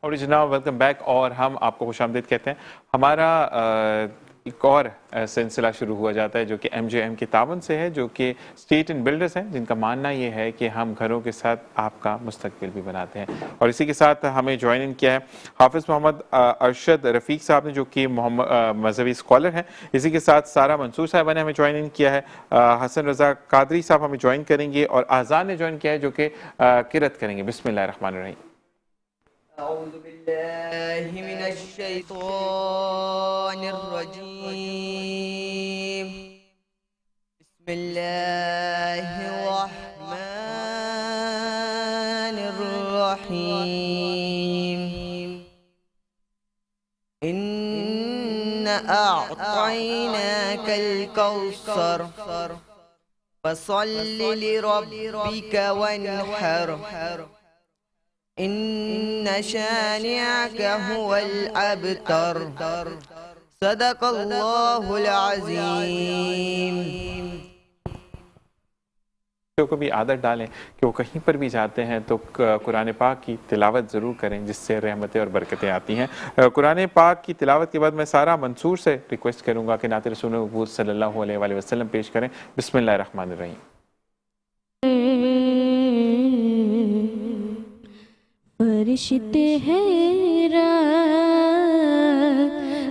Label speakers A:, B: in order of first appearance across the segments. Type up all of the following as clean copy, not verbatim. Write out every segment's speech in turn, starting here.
A: اور جناب welcome back, اور ہم آپ کو خوش آمدید کہتے ہیں۔ ہمارا ایک اور سلسلہ شروع ہوا جاتا ہے جو کہ ایم جے ایم کے تعاون سے ہے، جو کہ اسٹریٹ اینڈ بلڈرز ہیں، جن کا ماننا یہ ہے کہ ہم گھروں کے ساتھ آپ کا مستقبل بھی بناتے ہیں۔ اور اسی کے ساتھ ہمیں جوائن ان کیا ہے حافظ محمد ارشد رفیق صاحب نے، جو کہ مذہبی اسکالر ہیں۔ اسی کے ساتھ سارہ منصور صاحبہ نے ہمیں جوائن ان کیا ہے، حسن رضا قادری صاحب ہمیں جوائن کریں گے، اور آذان نے جوائن کیا ہے جو کہ قرات کریں گے۔ بسم اللہ الرحمن الرحیم۔
B: أعوذ بالله من الشيطان الرجيم. بسم الله الرحمن الرحيم. إنا أعطيناك الكوثر فصل لربك وانحر إن شانعك هو الأبتر. صدق اللہ العظیم.
A: کو بھی عادت ڈالیں کہ وہ کہیں پر بھی جاتے ہیں تو قرآن پاک کی تلاوت ضرور کریں، جس سے رحمتیں اور برکتیں آتی ہیں۔ قرآن پاک کی تلاوت کے بعد میں سارہ منصور سے ریکویسٹ کروں گا کہ نعت رسول مقبول صلی اللہ علیہ وآلہ وسلم پیش کریں۔ بسم اللہ الرحمن الرحیم۔
C: فرشتے حیرت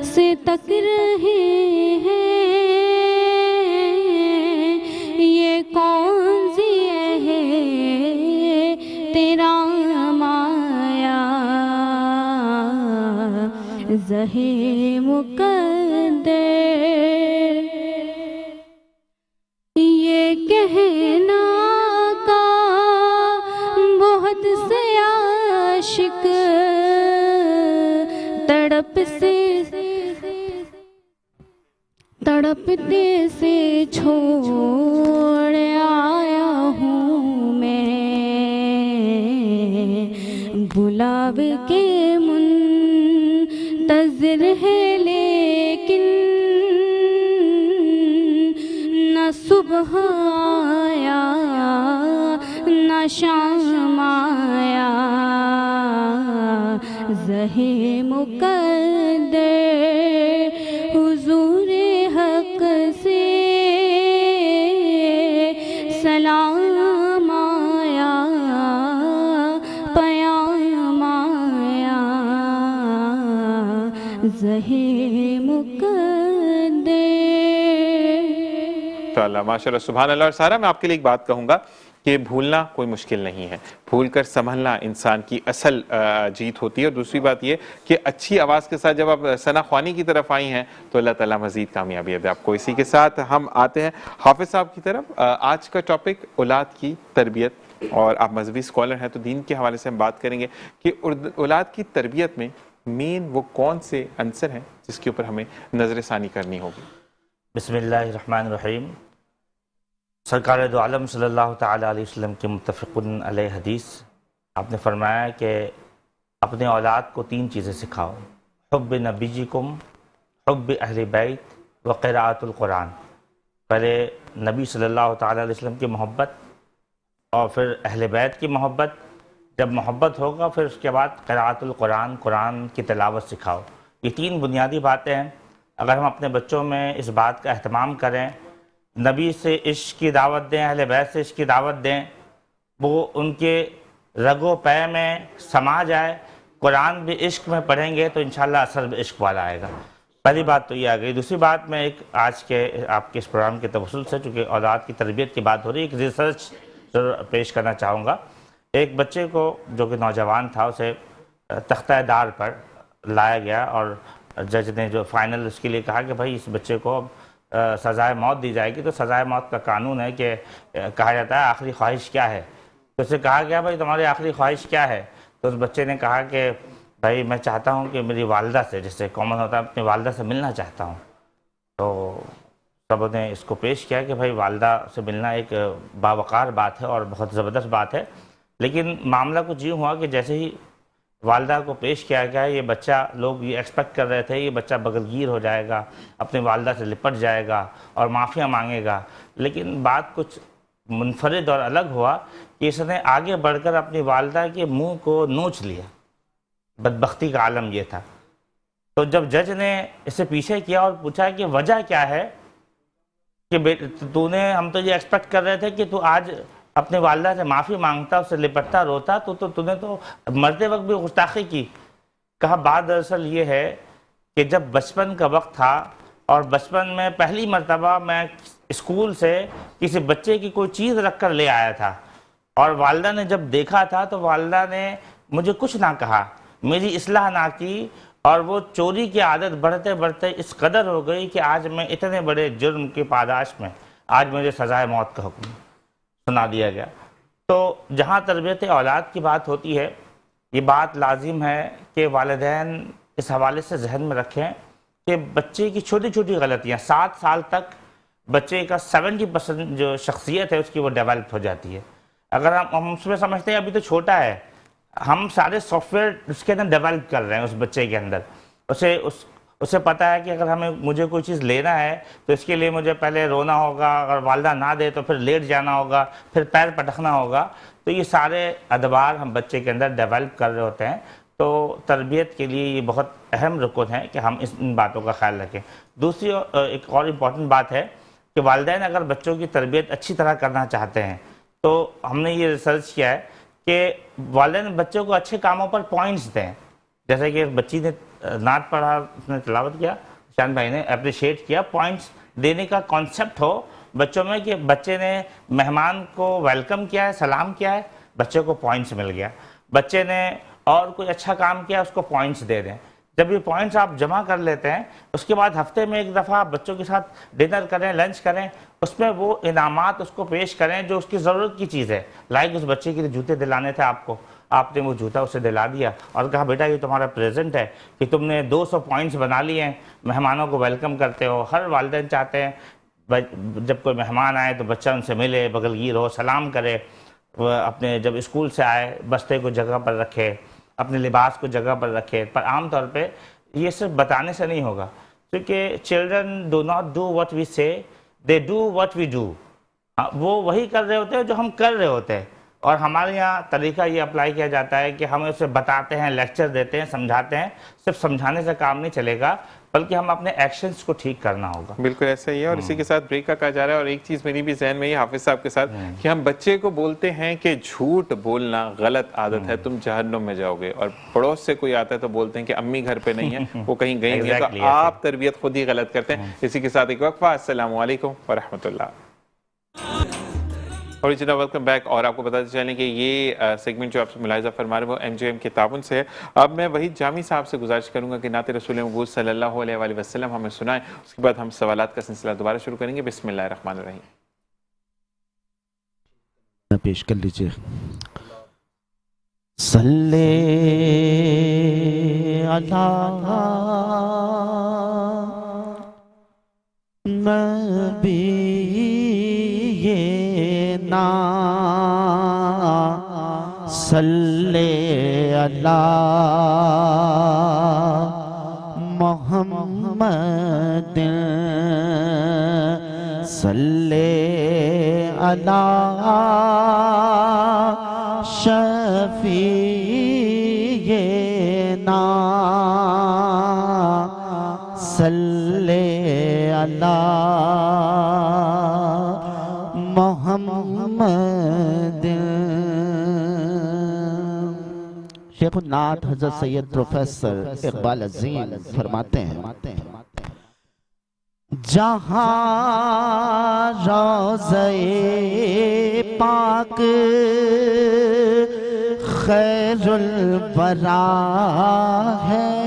C: سے تک رہے ہیں، یہ کون سی ہے تیرا مایا، زہے مقدر یہ کہنا کا بہت سے عاشق تڑپتے سے چھوڑ آیا ہوں میں، گلاب کے منتظر ہے لیکن نہ صبح آیا نہ شام آیا، زہے مقدر حضور حق سے سلام آیا، پیام آیا، زہے مقدر۔
A: ماشاء اللہ، سبحان اللہ۔ اور سارا میں آپ کے لیے ایک بات کہوں گا کہ بھولنا کوئی مشکل نہیں ہے، بھول کر سنبھلنا انسان کی اصل جیت ہوتی ہے۔ اور دوسری بات یہ کہ اچھی آواز کے ساتھ جب آپ ثنا خوانی کی طرف آئی ہیں تو اللہ تعالیٰ مزید کامیابی دے آپ کو۔ اسی کے ساتھ ہم آتے ہیں حافظ صاحب کی طرف۔ آج کا ٹاپک اولاد کی تربیت، اور آپ مذہبی اسکالر ہیں تو دین کے حوالے سے ہم بات کریں گے کہ اولاد کی تربیت میں مین وہ کون سے عنصر ہیں جس کے اوپر ہمیں نظر ثانی کرنی ہوگی۔
D: بسم اللہ الرحمن الرحیم۔ سرکار دو عالم صلی اللہ تعالیٰ علیہ وسلم کے متفقن علیہ حدیث، آپ نے فرمایا کہ اپنے اولاد کو 3 چیزیں سکھاؤ: حب نبیکم، حب اہل بیت و قراءۃ القرآن۔ پہلے نبی صلی اللہ تعالیٰ علیہ وسلم کی محبت اور پھر اہل بیت کی محبت، جب محبت ہوگا پھر اس کے بعد قراءۃ القرآن، قرآن کی تلاوت سکھاؤ۔ یہ 3 بنیادی باتیں ہیں۔ اگر ہم اپنے بچوں میں اس بات کا اہتمام کریں، نبی سے عشق کی دعوت دیں، اہل بیت سے عشق کی دعوت دیں، وہ ان کے رگ و پے میں سما جائے، قرآن بھی عشق میں پڑھیں گے تو انشاءاللہ اثر بھی عشق والا آئے گا۔ پہلی بات تو یہ آ گئی۔ دوسری بات، میں ایک آج کے آپ کے اس پروگرام کے توسل سے، چونکہ اولاد کی تربیت کی بات ہو رہی ہے، ایک ریسرچ پیش کرنا چاہوں گا۔ ایک بچے کو جو کہ نوجوان تھا، اسے تختہ دار پر لایا گیا اور جج نے جو فائنل اس کے لیے کہا کہ بھائی اس بچے کو سزائے موت دی جائے گی، تو سزائے موت کا قانون ہے کہ کہا جاتا ہے آخری خواہش کیا ہے، تو اسے کہا گیا بھائی تمہاری آخری خواہش کیا ہے، تو اس بچے نے کہا کہ بھائی میں چاہتا ہوں کہ میری والدہ سے، جس سے کامن ہوتا ہے اپنی والدہ سے ملنا چاہتا ہوں۔ تو سب نے اس کو پیش کیا کہ بھائی والدہ سے ملنا ایک باوقار بات ہے اور بہت زبردست بات ہے، لیکن معاملہ کچھ یوں ہوا کہ جیسے ہی والدہ کو پیش کیا گیا، یہ بچہ، لوگ یہ ایکسپیکٹ کر رہے تھے یہ بچہ بغلگیر ہو جائے گا، اپنی والدہ سے لپٹ جائے گا اور معافیاں مانگے گا، لیکن بات کچھ منفرد اور الگ ہوا کہ اس نے آگے بڑھ کر اپنی والدہ کے منہ کو نوچ لیا، بدبختی کا عالم یہ تھا. تو جب جج نے اسے پیچھے کیا اور پوچھا کہ وجہ کیا ہے کہ تو نے, ہم تو یہ ایکسپیکٹ کر رہے تھے کہ تو آج اپنے والدہ سے معافی مانگتا, اسے لپٹتا, روتا, تو نے تو مرتے وقت بھی گستاخی کی. کہا بات دراصل یہ ہے کہ جب بچپن کا وقت تھا اور بچپن میں پہلی مرتبہ میں اسکول سے کسی بچے کی کوئی چیز رکھ کر لے آیا تھا, اور والدہ نے جب دیکھا تھا تو والدہ نے مجھے کچھ نہ کہا, میری اصلاح نہ کی, اور وہ چوری کی عادت بڑھتے بڑھتے اس قدر ہو گئی کہ آج میں اتنے بڑے جرم کی پاداش میں آج مجھے سزائے موت کا حکم سنا دیا گیا. تو جہاں تربیت اولاد کی بات ہوتی ہے, یہ بات لازم ہے کہ والدین اس حوالے سے ذہن میں رکھیں کہ بچے کی چھوٹی چھوٹی غلطیاں 7 سال تک بچے کا 70% جو شخصیت ہے اس کی وہ ڈیولپ ہو جاتی ہے. اگر ہم اس میں سمجھتے ہیں ابھی تو چھوٹا ہے, ہم سارے سافٹ ویئر اس کے اندر ڈیولپ کر رہے ہیں اس بچے کے اندر. اسے پتہ ہے کہ اگر مجھے کوئی چیز لینا ہے تو اس کے لیے مجھے پہلے رونا ہوگا, اگر والدہ نہ دے تو پھر لیٹ جانا ہوگا, پھر پیر پٹکنا ہوگا. تو یہ سارے ادوار ہم بچے کے اندر ڈیولپ کر رہے ہوتے ہیں. تو تربیت کے لیے یہ بہت اہم رکن ہے کہ ہم ان باتوں کا خیال رکھیں. دوسری ایک اور امپورٹنٹ بات ہے کہ والدین اگر بچوں کی تربیت اچھی طرح کرنا چاہتے ہیں تو ہم نے یہ ریسرچ کیا ہے کہ والدین بچوں کو اچھے کاموں پر پوائنٹس دیں. جیسے کہ بچی نے نعت پڑھا, اس نے تلاوت کیا, شان بھائی نے اپریشیٹ کیا, پوائنٹس دینے کا کانسیپٹ ہو بچوں میں کہ بچے نے مہمان کو ویلکم کیا ہے, سلام کیا ہے, بچے کو پوائنٹس مل گیا. بچے نے اور کوئی اچھا کام کیا, اس کو پوائنٹس دے دیں. جب یہ پوائنٹس آپ جمع کر لیتے ہیں, اس کے بعد ہفتے میں ایک دفعہ بچوں کے ساتھ ڈنر کریں, لنچ کریں, اس میں وہ انعامات اس کو پیش کریں جو اس کی ضرورت کی چیز ہے. لائک اس بچے کے لیے جوتے دلانے تھے آپ نے وہ جوتا اسے دلا دیا اور کہا بیٹا یہ تمہارا پریزنٹ ہے کہ تم نے 200 پوائنٹس بنا لیے ہیں, مہمانوں کو ویلکم کرتے ہو. ہر والدین چاہتے ہیں جب کوئی مہمان آئے تو بچہ ان سے ملے, بغلگیر ہو, سلام کرے, اپنے جب اسکول سے آئے بستے کو جگہ پر رکھے, اپنے لباس کو جگہ پر رکھے. پر عام طور پہ یہ صرف بتانے سے نہیں ہوگا, کیونکہ children do not do what we say, they do what we do. وہ وہی کر رہے ہوتے ہیں جو ہم کر رہے ہوتے ہیں. اور ہمارے یہاں طریقہ یہ اپلائی کیا جاتا ہے کہ ہم اسے بتاتے ہیں, لیکچر دیتے ہیں, سمجھاتے ہیں. صرف سمجھانے سے کام نہیں چلے گا بلکہ ہم اپنے ایکشنز کو ٹھیک کرنا ہوگا.
A: بالکل ایسا ہی ہے. اور اسی کے ساتھ بریک کا کہا جا رہا ہے. اور ایک چیز میری بھی ذہن میں یہ حافظ صاحب کے ساتھ کہ ہم بچے کو بولتے ہیں کہ جھوٹ بولنا غلط عادت ہے, تم جہنم میں جاؤ گے. اور پڑوس سے کوئی آتا ہے تو بولتے ہیں کہ امی گھر پہ نہیں ہے, وہ کہیں گئی نہیں. تو آپ تربیت خود ہی غلط کرتے ہیں. اسی کے ساتھ ایک وقفہ. السلام علیکم ورحمۃ اللہ. اور جناب ویلکم بیک. اور آپ کو بتاتے چلیں کہ یہ سیگمنٹ جو آپ سے ملاحظہ فرما رہے ہیں وہ MJM کے تعاون سے ہے. اب میں وحید جامی صاحب سے گزارش کروں گا کہ نعت رسول مبعوث صلی اللہ علیہ وآلہ وسلم ہمیں سنائیں. اس کے بعد ہم سوالات کا سلسلہ دوبارہ شروع کریں گے. بسم اللہ الرحمن الرحیم.
E: پیش کر لیجئے. صلی علی نبینا صلی علی محمد صلی علی شفیعنا صلی علی محمد. شیخ النعت حضرت سید پروفیسر اقبال عظیم فرماتے ہیں جہاں روضہ پاک خیر الورا ہے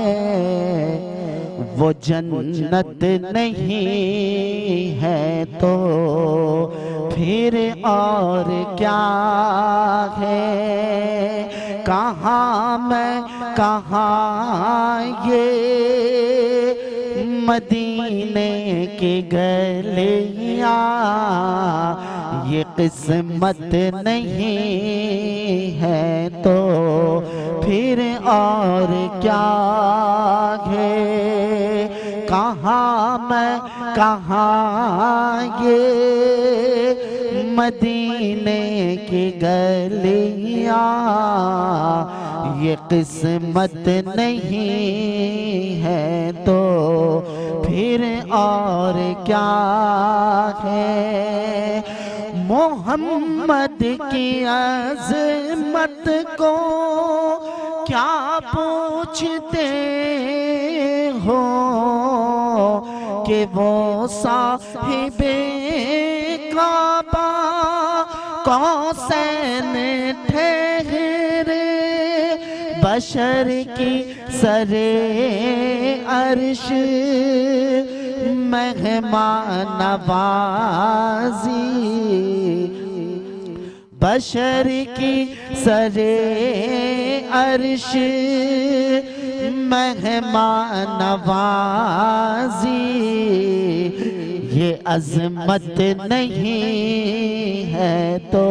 E: وہ جنت نہیں ہے تو پھر اور کیا ہے. کہاں میں کہاں یہ مدینے کی گلیاں یہ قسمت نہیں ہے تو پھر اور کیا ہے. کہاں میں کہاں یہ مدینے کی گلیاں یہ قسمت نہیں ہے تو پھر اور کیا ہے؟ محمد کی عظمت کو کیا پوچھتے ہو کہ وہ صاحب کعبہ قوسین ٹھہرے، بشر کی سر عرش مہمان نوازی، بشر کی سر عرش مہمان نوازی، یہ عظمت نہیں ہے تو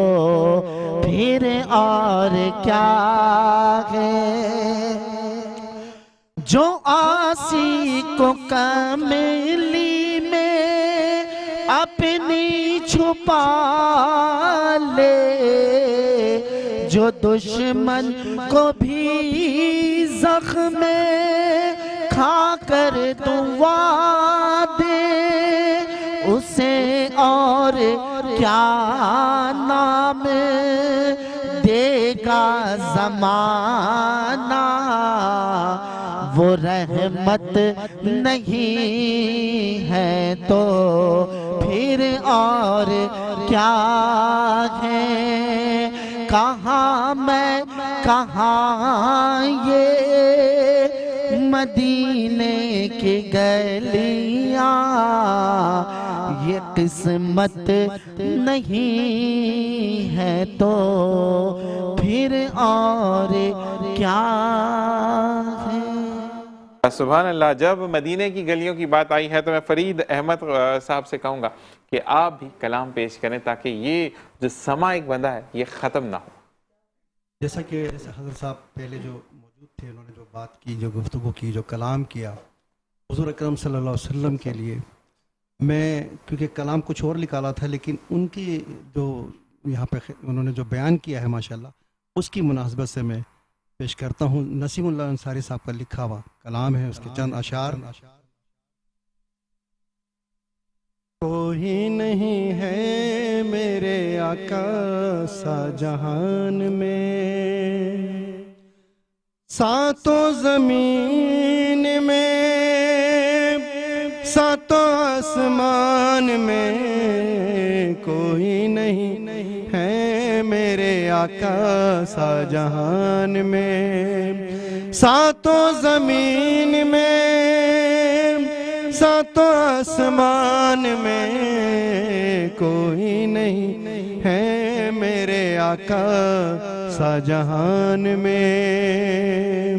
E: پھر اور کیا ہے؟ جو آسی کو کملی میں اپنی چھپا لے، جو دشمن کو بھی زخم کھا کر دعا دے، اسے اور کیا نام دے گا زمانہ؟ وہ رحمت نہیں ہے تو پھر اور کیا ہے؟ کہاں میں کہاں یہ مدینے کی گلیاں یہ قسمت نہیں ہے تو پھر اور کیا ہے؟
A: سبحان اللہ. جب مدینہ کی گلیوں کی بات آئی ہے تو میں فرید احمد صاحب سے کہوں گا کہ آپ بھی کلام پیش کریں تاکہ یہ جو سما ایک بندہ ہے یہ ختم نہ ہو.
F: جیسا کہ حضرت صاحب پہلے جو موجود تھے، انہوں نے جو بات کی، جو گفتگو کی، جو کلام کیا حضور اکرم صلی اللہ علیہ وسلم کے لیے، میں کیونکہ کلام کچھ اور نکالا تھا لیکن ان کی جو یہاں پہ انہوں نے جو بیان کیا ہے ماشاءاللہ اس کی مناسبت سے میں پیش کرتا ہوں. نسیم اللہ انصاری صاحب کا لکھا ہوا کلام ہے، اس کے چند اشعار. کوئی نہیں ہے میرے آقا سا جہان میں، ساتوں زمین میں ساتوں آسمان میں، کوئی نہیں ہے میرے آقا سا جہان میں، ساتوں زمین میں ساتوں آسمان میں، کوئی نہیں ہے میرے آقا سا جہان میں.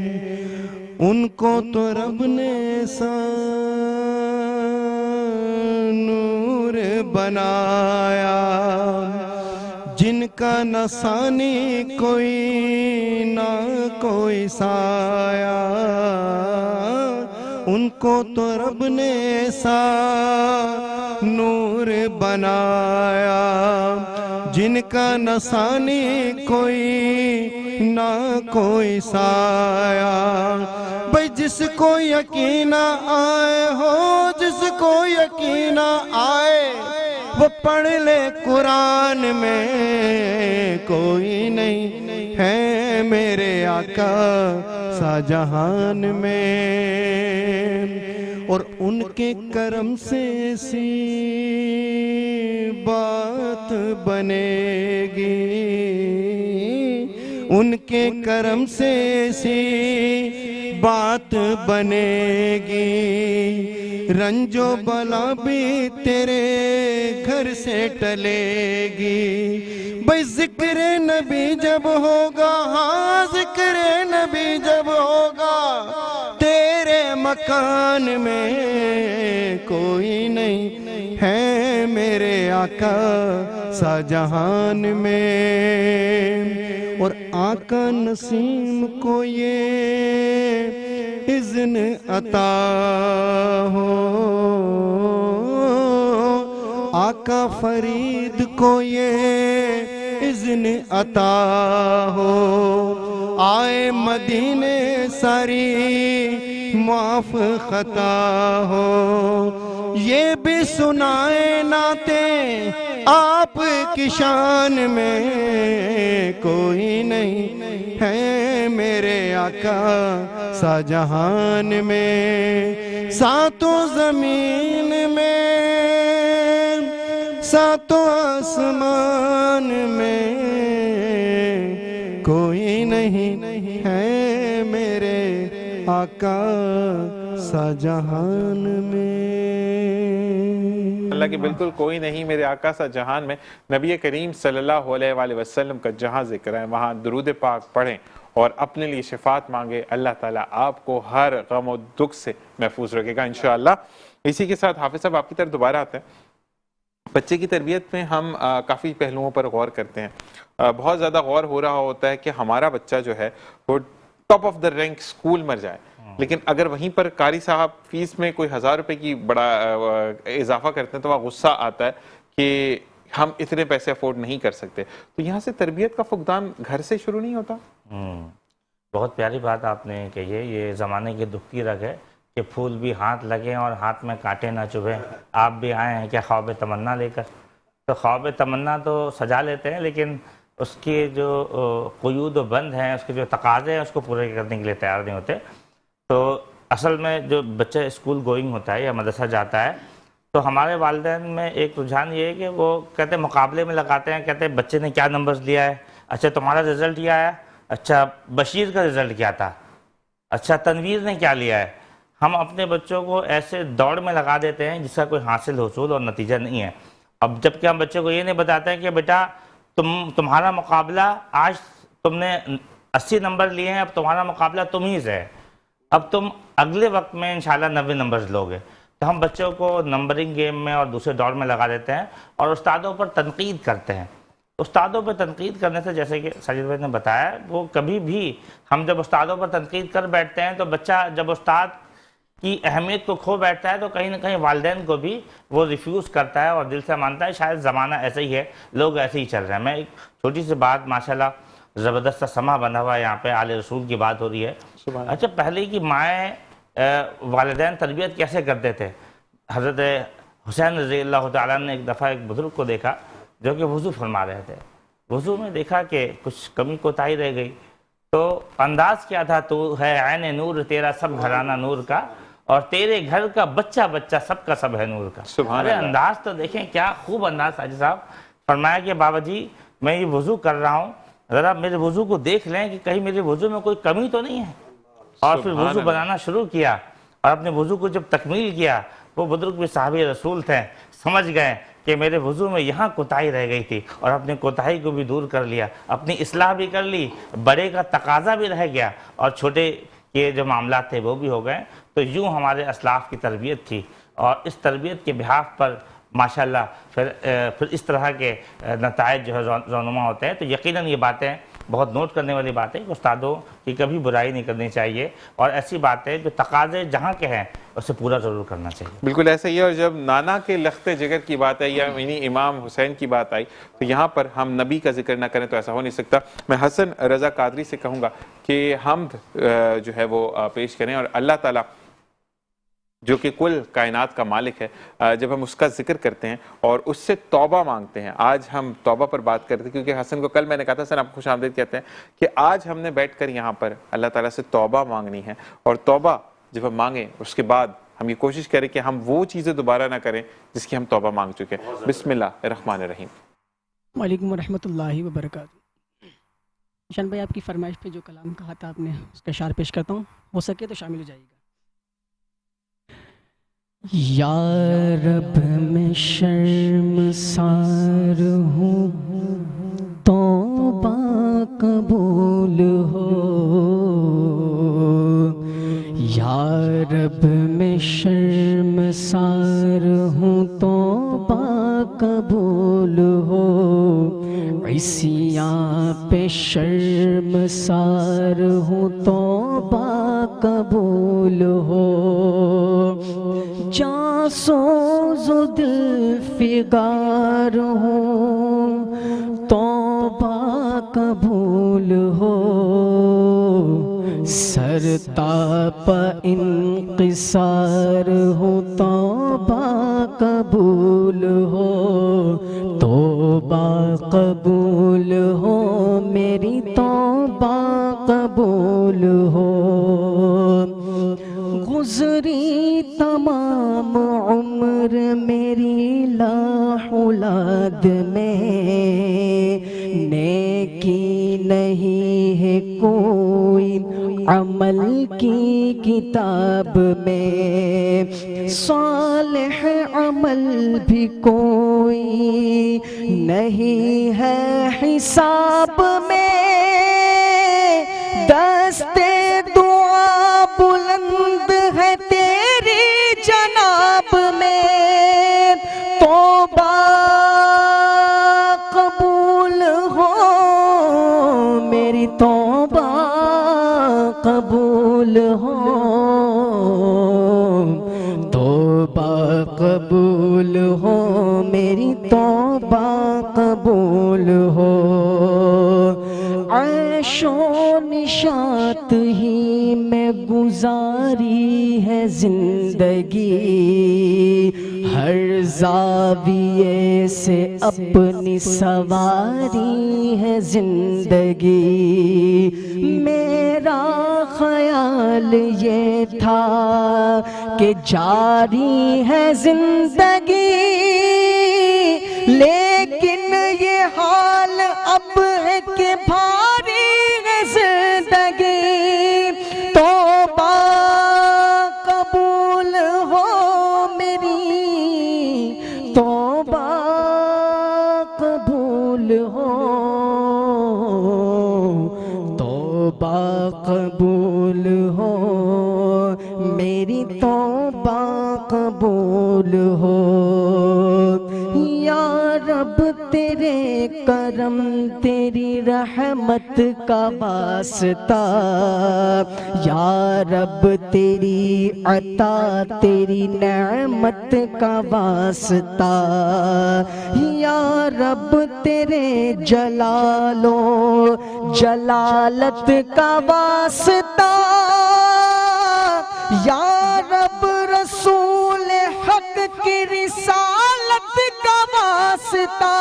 F: ان کو تو رب نے سا نور بنایا، جن کا نہ ثانی کوئی نہ کوئی سایہ. ان کو تو رب نے ایسا نور بنایا، جن کا نہ ثانی کوئی نہ کوئی سایہ. بھئی جس کو یقین آئے ہو، جس کو یقین آئے وہ پڑھ لے قرآن میں، کوئی نہیں ہے میرے آقا سا جہان میں. اور ان کے کرم سے ایسی بات بنے گی، ان کے کرم سے ایسی بات بنے گی، رنج و بلا بھی تیرے گھر سے ٹلے گی. بھئی ذکر نبی جب ہوگا، ہاں ذکر نبی جب ہوگا تیرے مکان میں، کوئی نہیں ہے میرے آقا سا جہان میں. اور آقا نسیم کو یہ اذن عطا ہو، آقا فرید کو یہ اذن عطا ہو، آئے مدینے ساری معاف خطا ہو، یہ بھی سنائے نعتیں آپ کی شان میں، کوئی نہیں ہے میرے آقا سا جہان میں، ساتوں زمین میں ساتوں آسمان میں، کوئی نہیں ہے میرے آقا سا جہان میں۔
A: اللہ کہ بالکل کوئی نہیں میرے آقا سا جہان میں۔ نبی کریم صلی اللہ علیہ وآلہ وسلم کا جہاں ذکر ہے وہاں درود پاک پڑھیں اور اپنے لیے شفاعت مانگے، اللہ تعالیٰ آپ کو ہر غم و دکھ سے محفوظ رکھے گا انشاءاللہ۔ اسی کے ساتھ حافظ صاحب آپ کی طرف دوبارہ آتے ہیں۔ بچے کی تربیت میں ہم کافی پہلوؤں پر غور کرتے ہیں، بہت زیادہ غور ہو رہا ہوتا ہے کہ ہمارا بچہ جو ہے وہ top of the rank school مر جائے، لیکن اگر وہیں پر قاری صاحب فیس میں کوئی 1000 روپے کی بڑا اضافہ کرتے ہیں تو وہاں غصہ آتا ہے کہ ہم اتنے پیسے افورڈ نہیں کر سکتے۔ تو یہاں سے تربیت کا فقدان گھر سے شروع نہیں ہوتا؟
D: بہت پیاری بات آپ نے کہی ہے، یہ زمانے کی دکھتی رگ ہے کہ پھول بھی ہاتھ لگیں اور ہاتھ میں کانٹے نہ چبھیں۔ آپ بھی آئے ہیں کیا خواب تمنا لے کر؟ تو خواب تمنا تو سجا لیتے ہیں لیکن اس کے جو قیود و بند ہیں، اس کے جو تقاضے ہیں اس کو پورے کرنے کے لیے تیار نہیں ہوتے۔ تو اصل میں جو بچہ اسکول گوئنگ ہوتا ہے یا مدرسہ جاتا ہے تو ہمارے والدین میں ایک رجحان یہ ہے کہ وہ کہتے ہیں مقابلے میں لگاتے ہیں، کہتے ہیں بچے نے کیا نمبرز لیا ہے، اچھا تمہارا رزلٹ یہ آیا، اچھا بشیر کا رزلٹ کیا تھا، اچھا تنویر نے کیا لیا ہے۔ ہم اپنے بچوں کو ایسے دوڑ میں لگا دیتے ہیں جس کا کوئی حاصل حصول اور نتیجہ نہیں ہے۔ اب جب کہ ہم بچے کو یہ نہیں بتاتے ہیں کہ بیٹا تمہارا مقابلہ، آج تم نے 80 نمبر لیے ہیں، اب تمہارا مقابلہ تم ہی سے ہے، اب تم اگلے وقت میں انشاءاللہ 90 نمبرز لوگے۔ تو ہم بچوں کو نمبرنگ گیم میں اور دوسرے دوڑ میں لگا دیتے ہیں اور استادوں پر تنقید کرتے ہیں۔ استادوں پر تنقید کرنے سے جیسے کہ ساجد بھائی نے بتایا، وہ کبھی بھی ہم جب استادوں پر تنقید کر بیٹھتے ہیں تو بچہ جب استاد کی اہمیت کو کھو بیٹھتا ہے تو کہیں نہ کہیں والدین کو بھی وہ ریفیوز کرتا ہے اور دل سے مانتا ہے شاید زمانہ ایسا ہی ہے، لوگ ایسے ہی چل رہے ہیں۔ میں ایک چھوٹی سی بات، ماشاءاللہ زبردست سما بنا ہوا ہے، یہاں پہ آل رسول کی بات ہو رہی ہے۔ اچھا پہلے کی مائیں والدین تربیت کیسے کرتے تھے؟ حضرت حسین رضی اللہ تعالیٰ نے ایک دفعہ ایک بزرگ کو دیکھا جو کہ وضو فرما رہے تھے، وضو میں دیکھا کہ کچھ کمی کوتاہی رہ گئی، تو انداز کیا تھا، تو ہے عین نور تیرا سب گھرانہ نور کا، اور تیرے گھر کا بچہ بچہ سب کا سب ہے نور کا۔ ارے انداز تو دیکھیں کیا خوب انداز ساجد صاحب۔ فرمایا کہ بابا جی میں یہ وضو کر رہا ہوں، ذرا میرے وضو کو دیکھ لیں کہ کہیں میرے وضو میں کوئی کمی تو نہیں ہے۔ اور پھر وضو بنانا شروع کیا اور اپنے وضو کو جب تکمیل کیا، وہ بزرگ بھی صحابی رسول تھے، سمجھ گئے کہ میرے وضو میں یہاں کوتاہی رہ گئی تھی، اور اپنے کوتاہی کو بھی دور کر لیا، اپنی اصلاح بھی کر لی، بڑے کا تقاضا بھی رہ گیا اور چھوٹے کے جو معاملات تھے وہ بھی ہو گئے۔ تو یوں ہمارے اسلاف کی تربیت تھی، اور اس تربیت کے بحاف پر ماشاءاللہ پھر اس طرح کے نتائج جو ہے رونما ہوتے ہیں۔ تو یقیناً یہ باتیں بہت نوٹ کرنے والی باتیں کہ استادوں کی کبھی برائی نہیں کرنی چاہیے، اور ایسی باتیں جو تقاضے جہاں کے ہیں اسے پورا ضرور کرنا چاہیے۔
A: بالکل ایسا ہی ہے۔ اور جب نانا کے لخت جگر کی بات آئی یا امام حسین کی بات آئی تو یہاں پر ہم نبی کا ذکر نہ کریں تو ایسا ہو نہیں سکتا۔ میں حسن رضا قادری سے کہوں گا کہ حمد جو ہے وہ پیش کریں، اور اللہ تعالیٰ جو کہ کل کائنات کا مالک ہے، جب ہم اس کا ذکر کرتے ہیں اور اس سے توبہ مانگتے ہیں، آج ہم توبہ پر بات کرتے ہیں کیونکہ حسن کو کل میں نے کہا تھا حسن آپ خوش آمدید کہتے ہیں کہ آج ہم نے بیٹھ کر یہاں پر اللہ تعالیٰ سے توبہ مانگنی ہے، اور توبہ جب ہم مانگیں اس کے بعد ہم یہ کوشش کریں کہ ہم وہ چیزیں دوبارہ نہ کریں جس کی ہم توبہ مانگ چکے ہیں۔ بسم اللہ الرحمن الرحیم۔
G: وعلیکم ورحمۃ اللہ وبرکاتہ۔ شان بھائی آپ کی فرمائش پہ جو کلام کہا تھا آپ نے اس کا اشعار پیش کرتا ہوں، ہو سکے تو شامل ہو جائے گا۔ یا رب میں شرمسار ہوں، توبہ قبول ہو، یا رب میں شرمسار ہوں، توبہ قبول ہو، عصیاں پہ شرمسار ہوں، توبہ قبول ہو، جاں سوز و دل فگار ہوں، قبول ہو سرتاپ انقصار ہو توبہ قبول ہو توبہ قبول ہو میری توبہ قبول ہو گزری تمام عمر میری لاحولاد میں نیکی نہیں ہے کوئی عمل کی کتاب میں صالح عمل بھی کوئی نہیں ہے حساب میں دستے دعا بلند ہے تیری جناب میں توبہ قبول ہو میری توبہ قبول ہو توبہ قبول ہو میری توبہ قبول ہو عیش و نشاط ہی میں گزاری ہے زندگی ہر زاویے سے اپنی سواری ہے زندگی میرا خیال یہ تھا کہ جاری ہے زندگی لیکن یہ حال اب ہے کہ بھاری ہے زندگی توبہ قبول ہو میری توبہ قبول ہو توبہ قبول ہو میری توبہ قبول ہو یا رب تیرے کرم تیری رحمت کا واسطہ یا رب تیری عطا تیری نعمت کا واسطہ یا رب تیرے جلال و جلالت کا واسطہ یا رب رسول حق کی رسالت کا واسطہ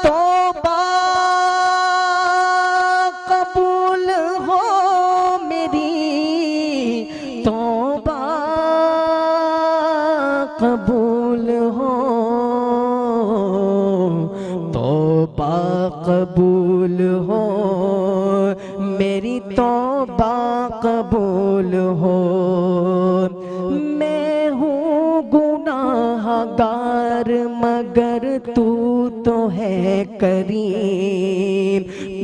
G: توبہ قبول ہو میری توبہ قبول ہو توبہ قبول ہو میری توبہ قبول ہو میں ہوں گناہ گار مگر تو ہے کریم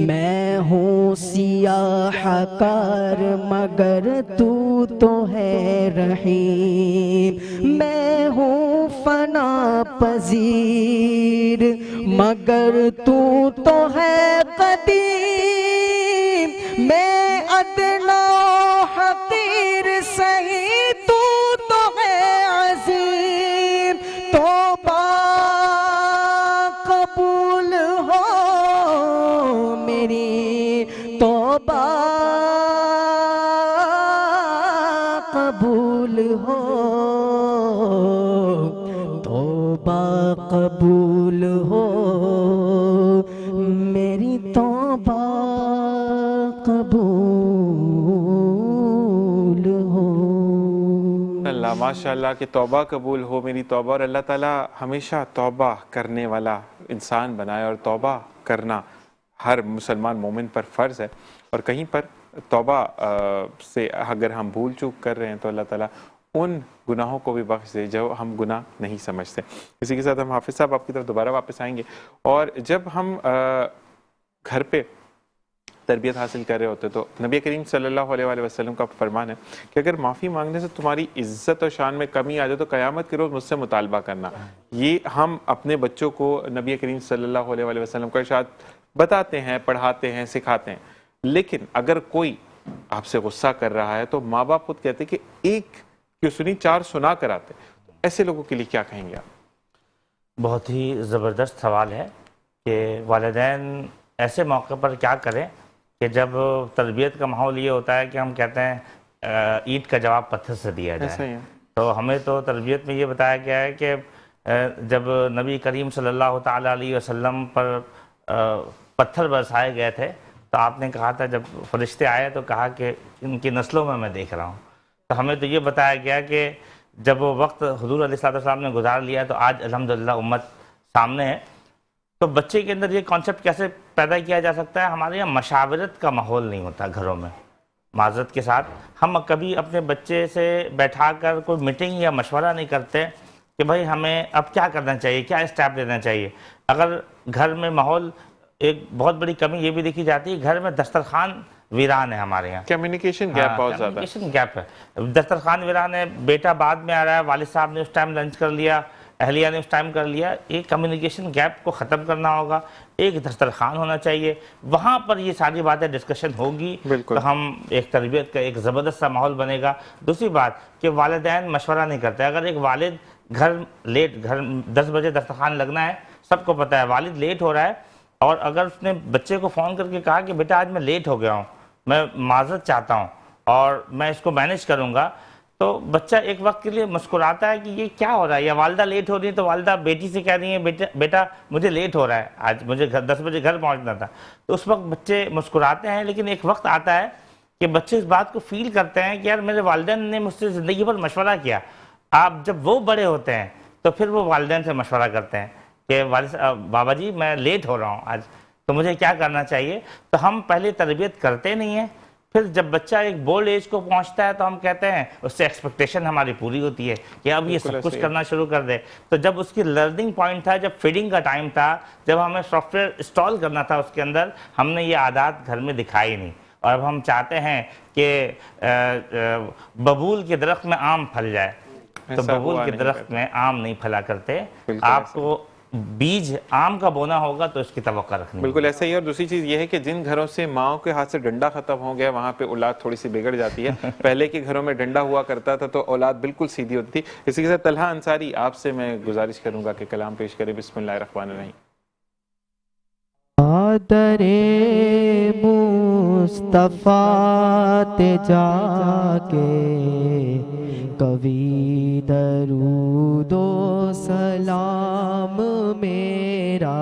G: میں ہوں سیاہ کار مگر تو ہے رحیم میں ہوں فنا پذیر مگر تو ہے قدیم میں ادنا حقیر سہی تو ہے عظیم توبہ قبول ہو میری توبہ قبول ہو توبہ قبول ہو میری توبہ قبول ہو
A: اللہ ماشاءاللہ کہ توبہ قبول ہو میری توبہ اور اللہ تعالیٰ ہمیشہ توبہ کرنے والا انسان بنائے اور توبہ کرنا ہر مسلمان مومن پر فرض ہے اور کہیں پر توبہ سے اگر ہم بھول چوک کر رہے ہیں تو اللہ تعالیٰ ان گناہوں کو بھی بخش دے جو ہم گناہ نہیں سمجھتے. اسی کے ساتھ ہم حافظ صاحب آپ کی طرف دوبارہ واپس آئیں گے اور جب ہم گھر پہ تربیت حاصل کر رہے ہوتے تو نبی کریم صلی اللہ علیہ وآلہ وسلم کا فرمان ہے کہ اگر معافی مانگنے سے تمہاری عزت اور شان میں کمی آ جائے تو قیامت کے روز مجھ سے مطالبہ کرنا. یہ ہم اپنے بچوں کو نبی کریم صلی اللہ علیہ وآلہ وسلم کا ارشاد بتاتے ہیں, پڑھاتے ہیں, سکھاتے ہیں. لیکن اگر کوئی آپ سے غصہ کر رہا ہے تو ماں باپ خود کہتے ہیں کہ ایک کیوں سنی چار سنا کر آتے. ایسے لوگوں کے لیے کیا کہیں گے آپ؟
D: بہت ہی زبردست سوال ہے کہ والدین ایسے موقع پر کیا کریں کہ جب تربیت کا ماحول یہ ہوتا ہے کہ ہم کہتے ہیں اینٹ کا جواب پتھر سے دیا جائے، تو ہمیں تو تربیت میں یہ بتایا گیا ہے کہ جب نبی کریم صلی اللہ تعالیٰ علیہ وسلم پر پتھر برسائے گئے تھے تو آپ نے کہا تھا، جب فرشتے آئے تو کہا کہ ان کی نسلوں میں دیکھ رہا ہوں. تو ہمیں تو یہ بتایا گیا کہ جب وہ وقت حضور علیہ السلام نے گزار لیا تو آج الحمدللہ امت سامنے ہے. تو بچے کے اندر یہ کانسیپٹ کیسے پیدا کیا جا سکتا ہے؟ ہمارے یہاں مشاورت کا ماحول نہیں ہوتا گھروں میں. معذرت کے ساتھ ہم کبھی اپنے بچے سے بیٹھا کر کوئی میٹنگ یا مشورہ نہیں کرتے کہ بھائی ہمیں اب کیا کرنا چاہیے، کیا اسٹیپ لینا چاہیے. اگر گھر میں ماحول، ایک بہت بڑی کمی یہ بھی دیکھی جاتی ہے، گھر میں دسترخوان ویران ہے ہمارے یہاں.
A: کمیونیکیشن گیپ بہت زیادہ ہے.
D: کمیونیکیشن گیپ ہے، دسترخوان ویران ہے، بیٹا بعد میں آ رہا ہے، والد صاحب نے اس ٹائم لنچ کر لیا، اہلیہ نے اس ٹائم کر لیا. ایک کمیونیکیشن گیپ کو ختم کرنا ہوگا، ایک دسترخوان ہونا چاہیے، وہاں پر یہ ساری باتیں ڈسکشن ہوگی تو ہم ایک تربیت کا ایک زبردست سا ماحول بنے گا. دوسری بات کہ والدین مشورہ نہیں کرتے. اگر ایک والد گھر 10 بجے دسترخوان لگنا ہے، سب کو پتہ ہے والد لیٹ ہو رہا ہے، اور اگر اس نے بچے کو فون کر کے کہا کہ بیٹا آج میں لیٹ ہو گیا ہوں، میں معذرت چاہتا ہوں اور میں اس کو مینیج کروں گا، تو بچہ ایک وقت کے لیے مسکراتا ہے کہ یہ کیا ہو رہا ہے. یا والدہ لیٹ ہو رہی ہے تو والدہ بیٹی سے کہہ رہی ہیں بیٹا مجھے لیٹ ہو رہا ہے، آج مجھے 10 بجے گھر پہنچنا تھا. تو اس وقت بچے مسکراتے ہیں، لیکن ایک وقت آتا ہے کہ بچے اس بات کو فیل کرتے ہیں کہ یار میرے والدین نے مجھ سے زندگی بھر مشورہ کیا. آپ جب وہ بڑے ہوتے ہیں تو پھر وہ والدین سے مشورہ کرتے ہیں کہ بابا جی میں لیٹ ہو رہا ہوں آج، تو مجھے کیا کرنا چاہیے. تو ہم پہلے تربیت کرتے نہیں ہیں، پھر جب بچہ ایک بولڈ ایج کو پہنچتا ہے تو ہم کہتے ہیں اس سے ایکسپیکٹیشن ہماری پوری ہوتی ہے کہ اب یہ سب کچھ کرنا شروع کر دے. تو جب اس کی لرننگ پوائنٹ تھا، جب فیڈنگ کا ٹائم تھا، جب ہمیں سافٹ ویئر انسٹال کرنا تھا اس کے اندر، ہم نے یہ عادات گھر میں دکھائی نہیں. اور اب ہم چاہتے ہیں کہ ببول کے درخت میں آم پھل جائے، تو ببول کے درخت میں آم نہیں پھلا کرتے. آپ کو بیج آم کا بونا ہوگا تو اس کی توقع رکھنی.
A: بالکل ایسا ہی. اور دوسری چیز یہ ہے کہ جن گھروں سے ماؤں کے ہاتھ سے ڈنڈا ختم ہو گیا وہاں پہ اولاد تھوڑی سی بگڑ جاتی ہے. پہلے کے گھروں میں ڈنڈا ہوا کرتا تھا تو اولاد بالکل سیدھی ہوتی تھی. اسی کے ساتھ طلحہ انصاری آپ سے میں گزارش کروں گا کہ کلام پیش کرے. بسم اللہ الرحمن الرحیم.
E: در مصطفیٰ تے جا کے کبھی درود و سلام میرا،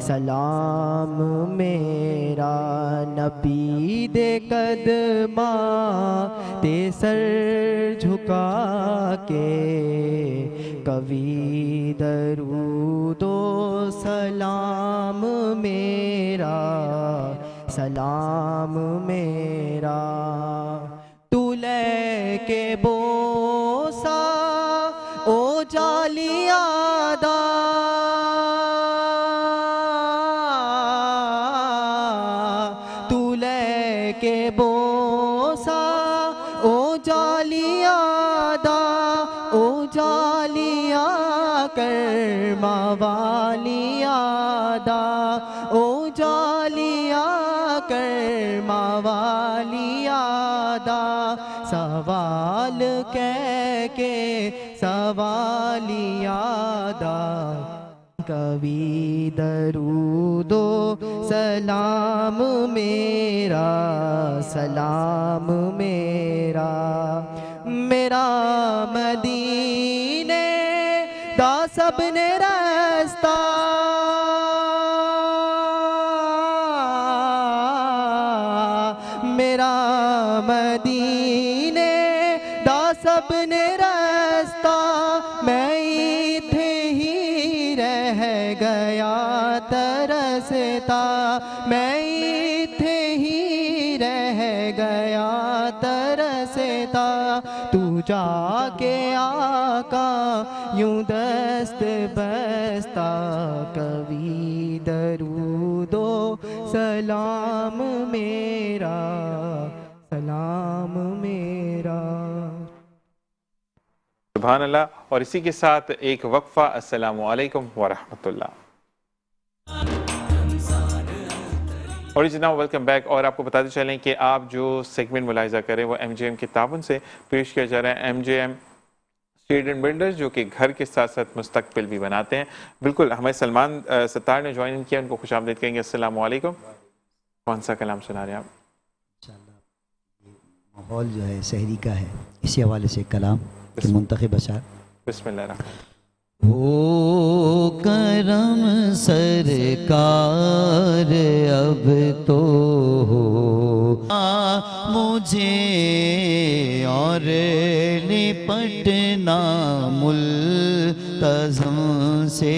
E: سلام میرا نبی دے قدماں تے سر جھکا کے کبھی درود و سلام میرا، سلام میرا. تو لے کے بوسا او جالیاں دا، تو لے کے بوسا او جالیاں دا، او جالیاں کرما والیاں دا، او جالیاں کرما والیاں دا. سوال کہہ کے سوالیاں دا، کبھی درود و سلام میرا، سلام میرا. میرا مدینے دا سب نے رستہ، میرا مدینے دا سب نے رستہ، میں ایتھے ہی رہ گیا ترستا، میں ایتھے ہی رہ گیا ترستا. تو جا کے آقا یوں دست بستا، کبھی درود و سلام میرا، سلام میرا.
A: سبحان اللہ. اور اسی کے ساتھ ایک وقفہ. السلام علیکم ورحمۃ اللہ. اور جناب ویلکم بیک. اور آپ کو بتاتے چلیں کہ آپ جو سیگمنٹ ملاحظہ کریں وہ ایم جے ایم کے تعاون سے پیش کیا جا رہا ہے. M J M shed and builders جو کہ گھر کے ساتھ ساتھ مستقبل بھی بناتے ہیں. بالکل ہمیں سلمان ستار نے جوائن کیا, ان کو خوش آمدید کہیں گے. السلام علیکم. کون سا کلام سنا رہے ہیں آپ؟
H: ماحول جو ہے شہری کا ہے, اسی حوالے سے کلام کے منتخب اشعار.
A: بسم اللہ الرحمن.
H: ہو کرم سرکار اب تو مجھے اور لپٹنا ملتزم سے.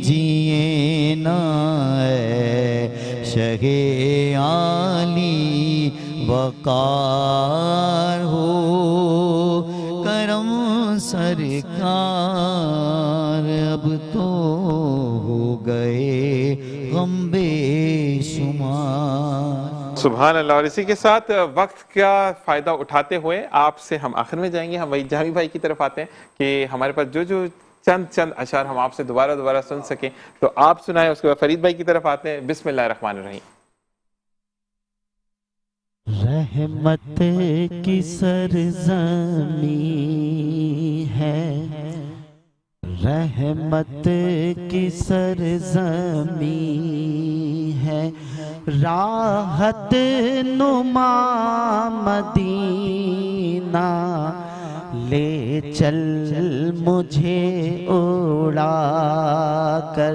H: جیے نا اے شہ عالی وقار ہو کرم سرکار اب تو ہو گئے غم بے شمار.
A: سبحان اللہ. اور اسی کے ساتھ وقت کا فائدہ اٹھاتے ہوئے آپ سے ہم آخر میں جائیں گے. ہم وہی جامی بھائی کی طرف آتے ہیں کہ ہمارے پاس جو چند اشعار ہم آپ سے دوبارہ سن سکیں تو آپ سنائیں. اس کے بعد فرید بھائی کی طرف آتے ہیں. بسم اللہ الرحمن الرحیم.
E: رحمت کی سرزمین ہے, رحمت کی سرزمین ہے, راحت نما مدینہ لے چل مجھے اڑا کر,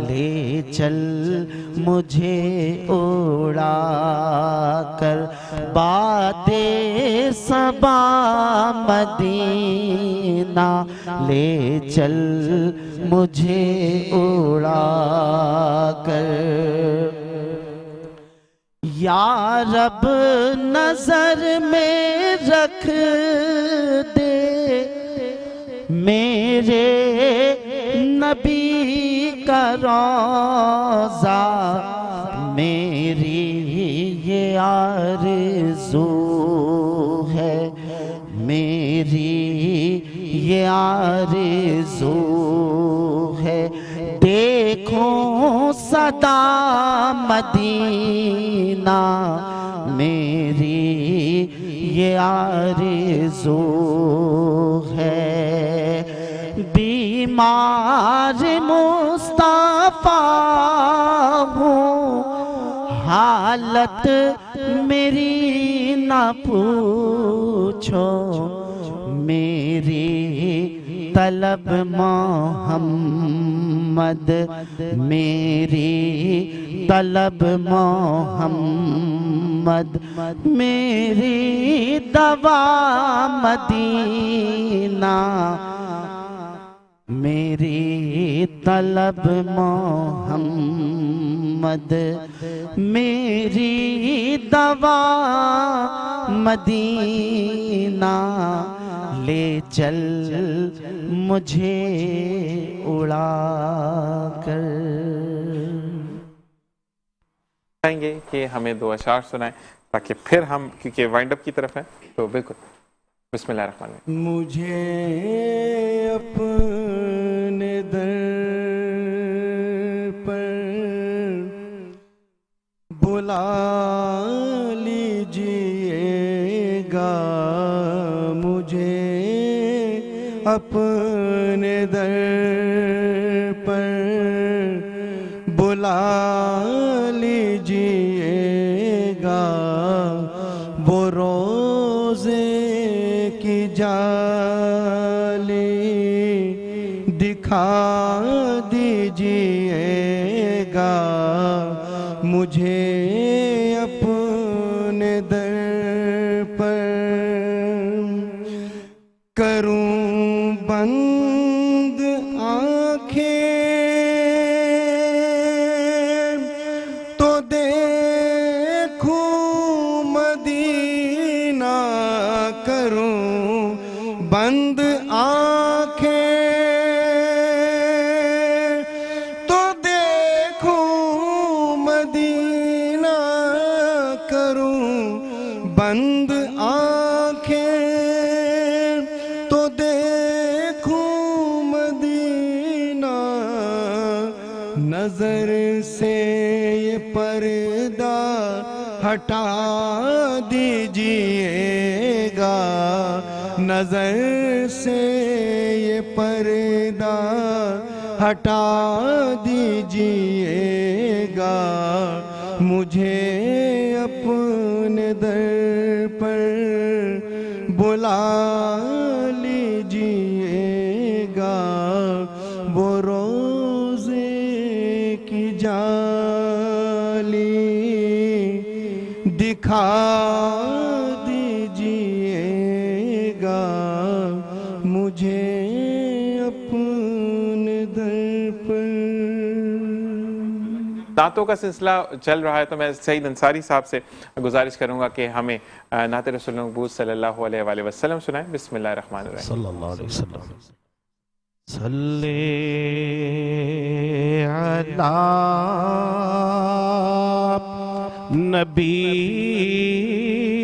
E: لے چل مجھے اڑا کر, باد صبا مدینہ لے چل مجھے اڑا کر. یا رب نظر میں رکھ دے میرے نبی کا روضہ, میری یہ آرزو ہے, میری یہ آرزو ہے, دیکھوں صدا مدینہ میری یہ آرزو ہے. بیمار مصطفیٰ ہوں حالت میری نہ پوچھو, میری طلب محمد, میری طلب محمد, میری دوا مدینہ, میری طلب محمد. محمد میری دوا مدینہ لے چل مجھے اڑا کر.
A: چاہیں گے کہ ہمیں 2 اشعار سنائیں تاکہ پھر ہم کیونکہ وائنڈ اپ کی طرف ہیں تو بالکل. بسم اللہ الرحمن الرحیم.
F: مجھے اپنے در پر بلا لیجیے گا, مجھے اپنے در پر بلا لیجیے گا, وہ روزے کی جالی دکھا دیجیے گا, مجھے اپنے در پر کروں بند آنکھیں تو دیکھوں مدینہ, کروں بند آنکھیں تو دیکھوں مدینہ, کروں بند آنکھیں تو دیکھوں مدینہ, نظر سے یہ پردہ ہٹا دیجیے گا, نظر سے یہ پردہ ہٹا دیجیے گا, مجھے اپنے در پر بلا لیجیے گا, وہ روزے کی جالی دکھا دیجیے گا, مجھے اپنے در پر.
A: نعتوں کا سلسلہ چل رہا ہے تو میں سعید انصاری صاحب سے گزارش کروں گا کہ ہمیں نعت رسول مقبول صلی اللہ علیہ وآلہ وسلم سنائیں. بسم اللہ الرحمن الرحیم.
E: صلی اللہ علیہ وسلم. صلی علی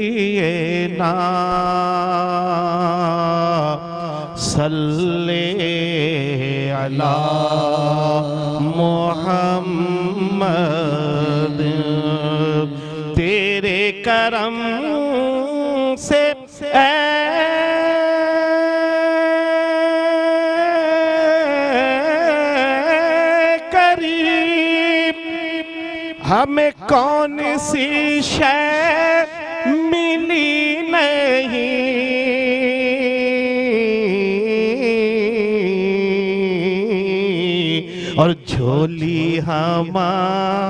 E: نبینا صلی علی محمد, تیرے کرم سے اے کریم ہمیں کون سی شے ملی نہیں, اور جھولی ہماری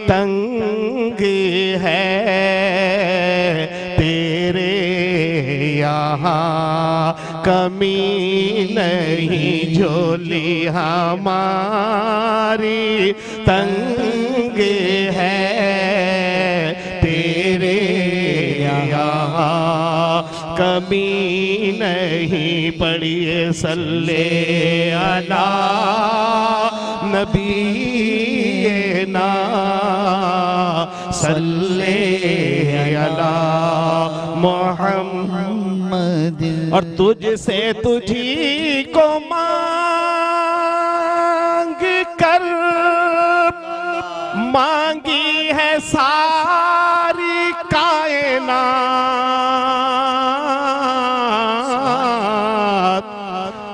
E: تنگ ہے, تیرے یہاں کمی نہیں, جھولی ہماری تنگ ہے, تیرے یہاں کمی نہیں. پڑھیے صلی علی نبینا صلی علی محمد, اور تجھ سے تجھی کو مانگ کر مانگی ہے ساری کائنات,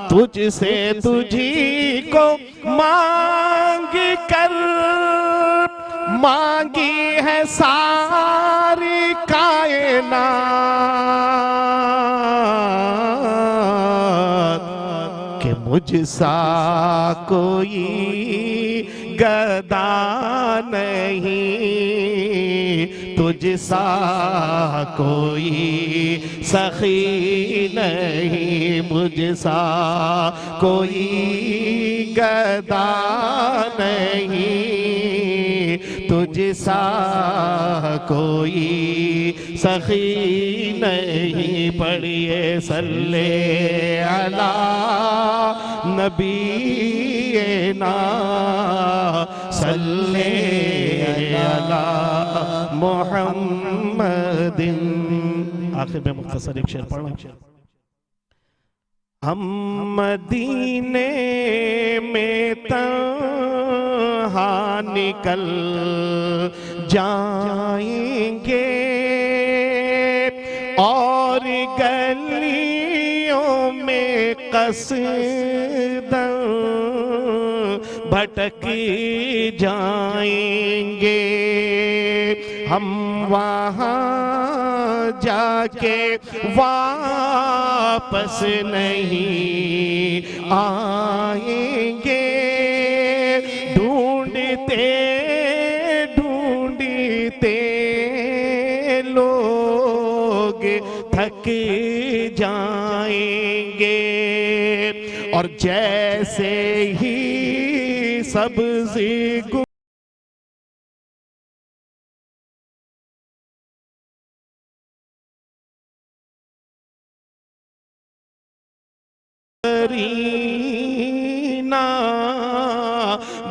E: تجھ سے تجھی کو مانگ کر مانگی ہے ساری کائنات, کہ مجھ سا کوئی گدا نہیں, تجھ سا کوئی سخی نہیں, مجھ سا کوئی گدا نہیں, تجھ سا کوئی سخی نہیں، پڑھیے صلی علی نبینا صلی علی محمد۔ آخر میں مختصر ایک شعر پڑھنا۔ ہم مدینے میں تنہا نکل جائیں گے اور گلیوں میں قصداً بھٹک جائیں گے، ہم وہاں جا کے واپس نہیں آئیں گے، ڈھونڈتے ڈھونڈتے لوگ تھک جائیں گے، اور جیسے ہی سبزی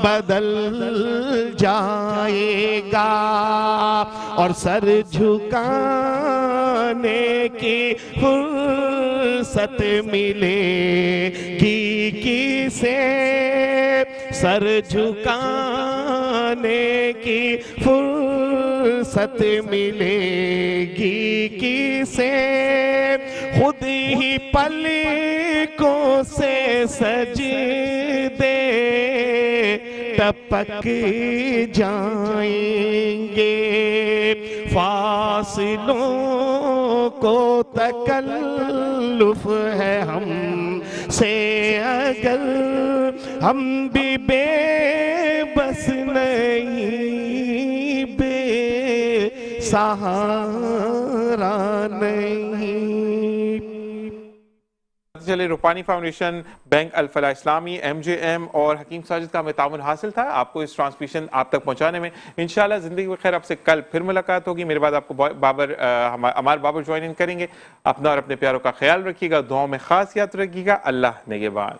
E: بدل جائے گا، اور سر جھکانے کی فرصت ملے گی کسے، سر جھکانے کی فرصت ملے گی کسے، خود ہی پلکوں سے سجدے ٹپک جائیں گے، فاصلوں کو تکلف ہے ہم سے اگر، ہم بھی بے بس نہیں، بے سہارا نہیں۔
A: چلے روپانی فاؤنڈیشن، بینک الفلاح اسلامی، MJM اور حکیم ساجد کا ہمیں تعاون حاصل تھا آپ کو اس ٹرانسمیشن آپ تک پہنچانے میں۔ انشاءاللہ زندگی بخیر، آپ سے کل پھر ملاقات ہوگی، میرے بعد آپ کو عمار بابر جوائن ان کریں گے۔ اپنا اور اپنے پیاروں کا خیال رکھیے گا، دعاؤں میں خاص یاد رکھیے گا۔ اللہ نگہبان۔